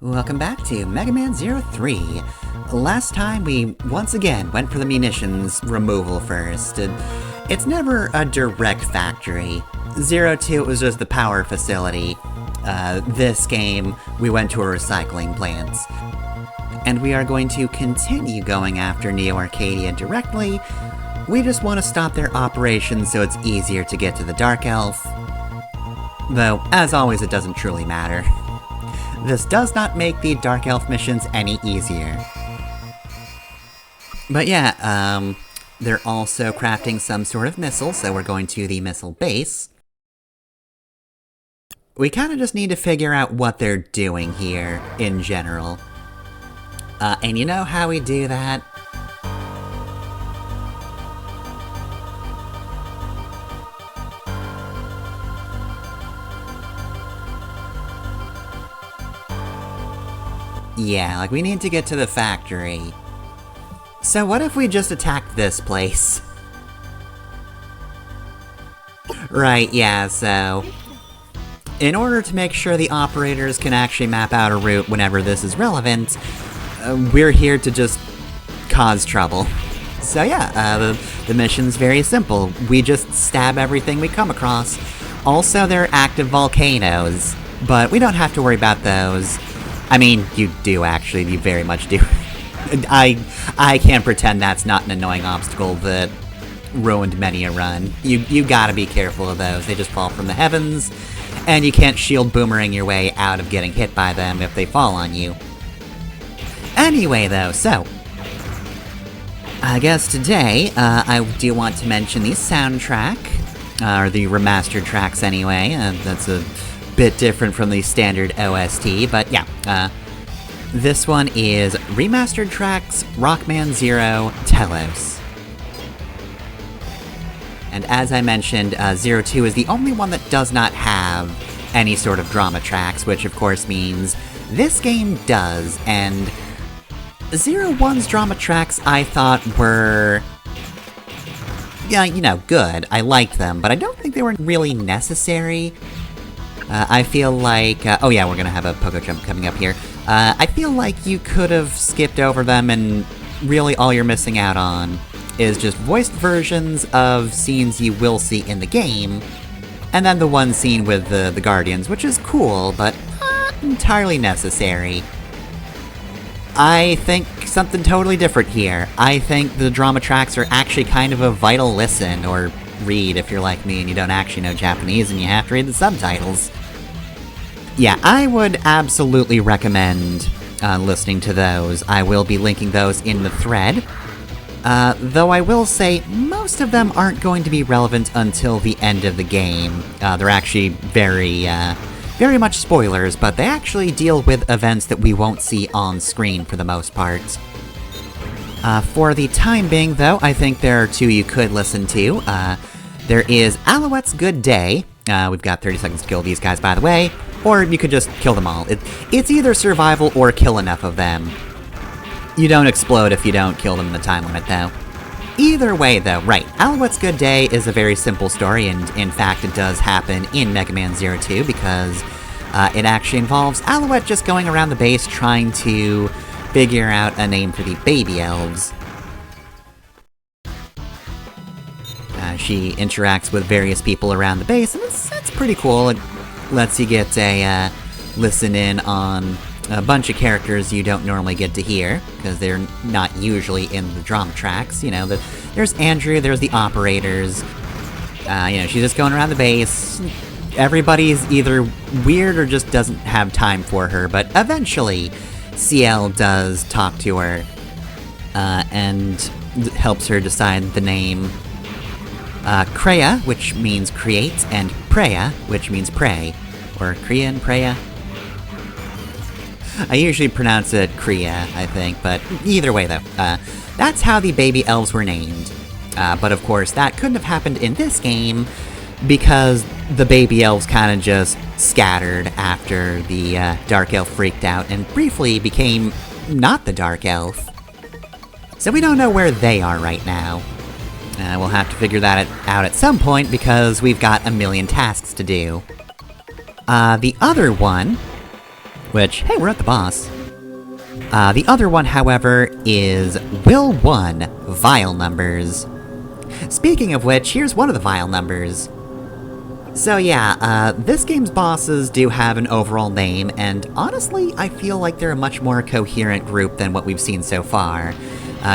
Welcome back to Mega Man 03. Last time we once again went for the munitions removal first. It's never a direct factory. 02 was just the power facility. This game, we went to a recycling plant. And we are going to continue going after Neo Arcadia directly. We just want to stop their operations so it's easier to get to the Dark Elf. Though, as always, it doesn't truly matter. This does not make the Dark Elf missions any easier. But yeah, they're also crafting some sort of missile, so we're going to the missile base. We kinda just need to figure out what they're doing here, in general. And you know how we do that? Yeah, like we need to get to the factory. So what if we just attacked this place? Right, yeah, so... in order to make sure the operators can actually map out a route whenever this is relevant, we're here to just cause trouble. So yeah, the mission's very simple. We just stab everything we come across. Also, there are active volcanoes, but we don't have to worry about those. I mean, you do actually, you very much do. I can't pretend that's not an annoying obstacle that ruined many a run. You gotta be careful of those, they just fall from the heavens, and you can't shield boomerang your way out of getting hit by them if they fall on you. Anyway though, so... I guess today, I do want to mention the soundtrack, or the remastered tracks anyway, that's a bit different from the standard OST, but yeah, this one is Remastered Tracks, Rockman Zero, Telos. And as I mentioned, 02 is the only one that does not have any sort of drama tracks, which of course means this game does, and 01's drama tracks I thought were... yeah, you know, good. I liked them, but I don't think they were really necessary. I feel like... oh yeah, we're gonna have a Pogo Jump coming up here. I feel like you could have skipped over them, and really all you're missing out on is just voiced versions of scenes you will see in the game, and then the one scene with the Guardians, which is cool, but not entirely necessary. I think something totally different here. I think the drama tracks are actually kind of a vital listen, or read if you're like me and you don't actually know Japanese and you have to read the subtitles. Yeah, I would absolutely recommend listening to those. I will be linking those in the thread. Though I will say, most of them aren't going to be relevant until the end of the game. They're actually very much spoilers, but they actually deal with events that we won't see on screen for the most part. For the time being, though, I think there are two you could listen to. There is Alouette's Good Day. We've got 30 seconds to kill these guys, by the way. Or you could just kill them all. It's either survival or kill enough of them. You don't explode if you don't kill them in the time limit, though. Either way, though, right, Alouette's Good Day is a very simple story, and in fact it does happen in Mega Man 02, because it actually involves Alouette just going around the base trying to figure out a name for the baby elves. She interacts with various people around the base, and it's pretty cool. It lets you get a listen in on a bunch of characters you don't normally get to hear, because they're not usually in the drama tracks. You know, there's Andrew, there's the operators, you know, she's just going around the base. Everybody's either weird or just doesn't have time for her, but eventually CL does talk to her, and helps her decide the name. Kreia, which means create, and Preya, which means pray. Or Kriya and Preya. I usually pronounce it Kriya, I think, but either way though, that's how the baby elves were named. But of course, that couldn't have happened in this game, because the baby elves kinda just scattered after the Dark Elf freaked out and briefly became not the Dark Elf. So we don't know where they are right now. We'll have to figure that out at some point, because we've got a million tasks to do. The other one Which, hey, we're at the boss. The other one, however, is Will 1, Vile Numbers. Speaking of which, here's one of the Vile Numbers. So yeah, this game's bosses do have an overall name, and honestly, I feel like they're a much more coherent group than what we've seen so far.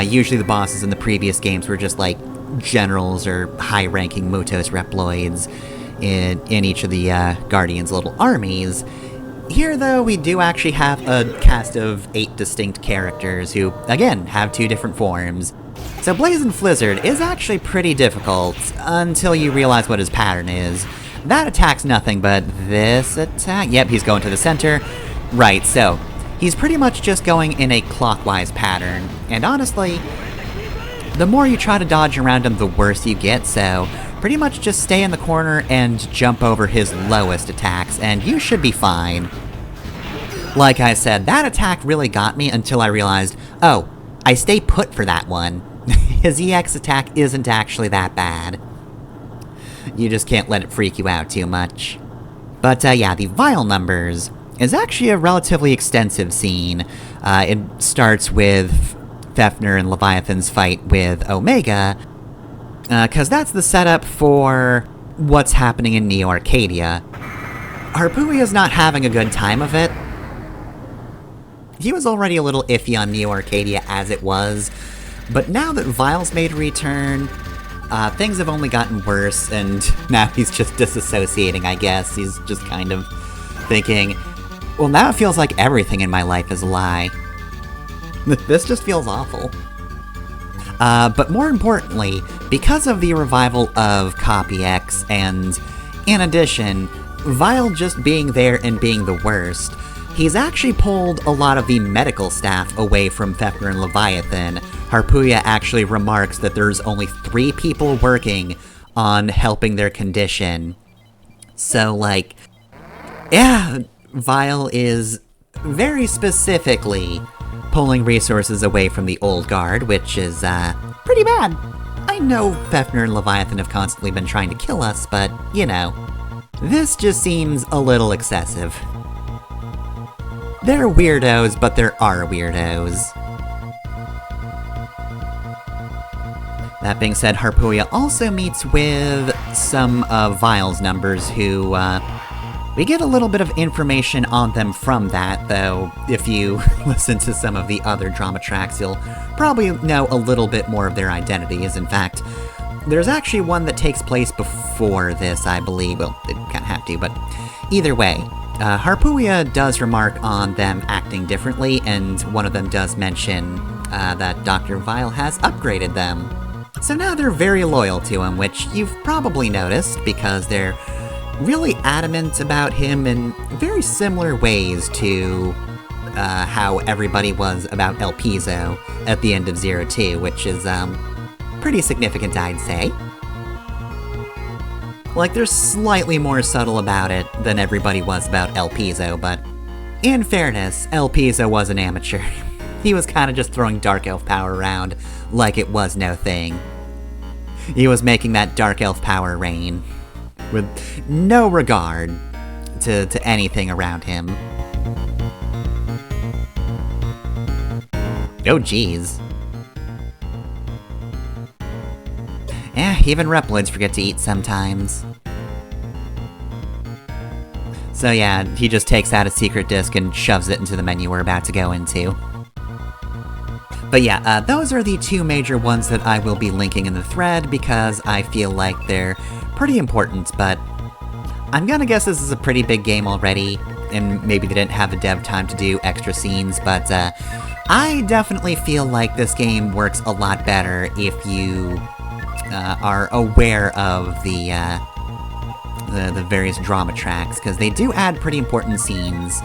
Usually the bosses in the previous games were just like generals or high-ranking Mutos Reploids in each of the Guardians' little armies. Here, though, we do actually have a cast of 8 distinct characters who, again, have 2 different forms. So Blazing Flizard is actually pretty difficult until you realize what his pattern is. That attack's nothing but this attack. Yep, he's going to the center. Right, so he's pretty much just going in a clockwise pattern. And honestly, the more you try to dodge around him, the worse you get, so pretty much just stay in the corner and jump over his lowest attacks, and you should be fine. Like I said, that attack really got me until I realized, oh, I stay put for that one. His EX attack isn't actually that bad. You just can't let it freak you out too much. But yeah, the Vile Numbers is actually a relatively extensive scene. It starts with Fefnir and Leviathan's fight with Omega, cause that's the setup for what's happening in Neo Arcadia. Harpuia's not having a good time of it. He was already a little iffy on Neo Arcadia as it was, but now that Vile's made a return, things have only gotten worse, and now he's just disassociating, I guess. He's just kind of thinking, well, now it feels like everything in my life is a lie. This just feels awful. But more importantly, because of the revival of Copy X, and in addition, Vile just being there and being the worst, he's actually pulled a lot of the medical staff away from Fefnir and Leviathan. Harpuia actually remarks that there's only 3 people working on helping their condition. So, like, yeah, Vile is very specifically pulling resources away from the old guard, which is, pretty bad. I know Fefnir and Leviathan have constantly been trying to kill us, but, you know, this just seems a little excessive. They're weirdos, but there are weirdos. That being said, Harpuia also meets with some of Vile's numbers who, we get a little bit of information on them from that, though if you listen to some of the other drama tracks, you'll probably know a little bit more of their identities. In fact, there's actually one that takes place before this, I believe. Well, they kind of have to, but either way, Harpuia does remark on them acting differently, and one of them does mention that Dr. Vile has upgraded them. So now they're very loyal to him, which you've probably noticed, because they're really adamant about him in very similar ways to how everybody was about El Piso at the end of 02, which is pretty significant, I'd say. Like, they're slightly more subtle about it than everybody was about El Piso, but in fairness, El Piso was an amateur. He was kind of just throwing Dark Elf power around like it was no thing. He was making that Dark Elf power rain, with no regard to anything around him. Oh geez. Even Reploids forget to eat sometimes. So yeah, he just takes out a secret disc and shoves it into the menu we're about to go into. But yeah, those are the 2 major ones that I will be linking in the thread, because I feel like they're pretty important, but I'm gonna guess this is a pretty big game already, and maybe they didn't have the dev time to do extra scenes, but I definitely feel like this game works a lot better if you are aware of the various drama tracks, because they do add pretty important scenes.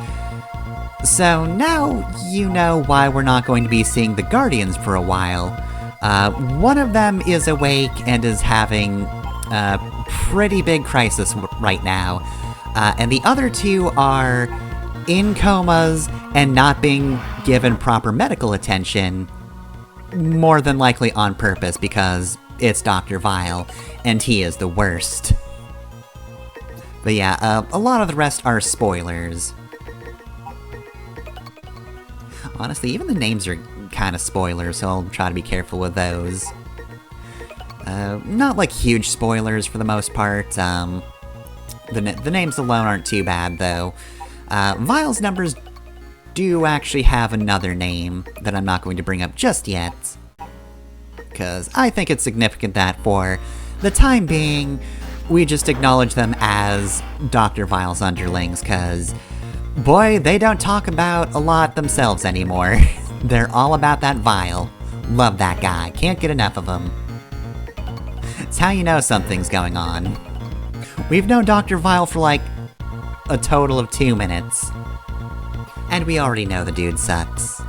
So now you know why we're not going to be seeing the Guardians for a while. One of them is awake and is having a pretty big crisis right now, and the other 2 are in comas and not being given proper medical attention, more than likely on purpose, because it's Dr. Vile, and he is the worst. But yeah, a lot of the rest are spoilers. Honestly, even the names are kind of spoilers, so I'll try to be careful with those. Not like huge spoilers for the most part. The names alone aren't too bad, though. Vile's numbers do actually have another name that I'm not going to bring up just yet. Because I think it's significant that for the time being, we just acknowledge them as Dr. Vile's underlings, because, boy, they don't talk about a lot themselves anymore. They're all about that Vile. Love that guy. Can't get enough of him. It's how you know something's going on. We've known Dr. Vile for like a total of 2 minutes. And we already know the dude sucks.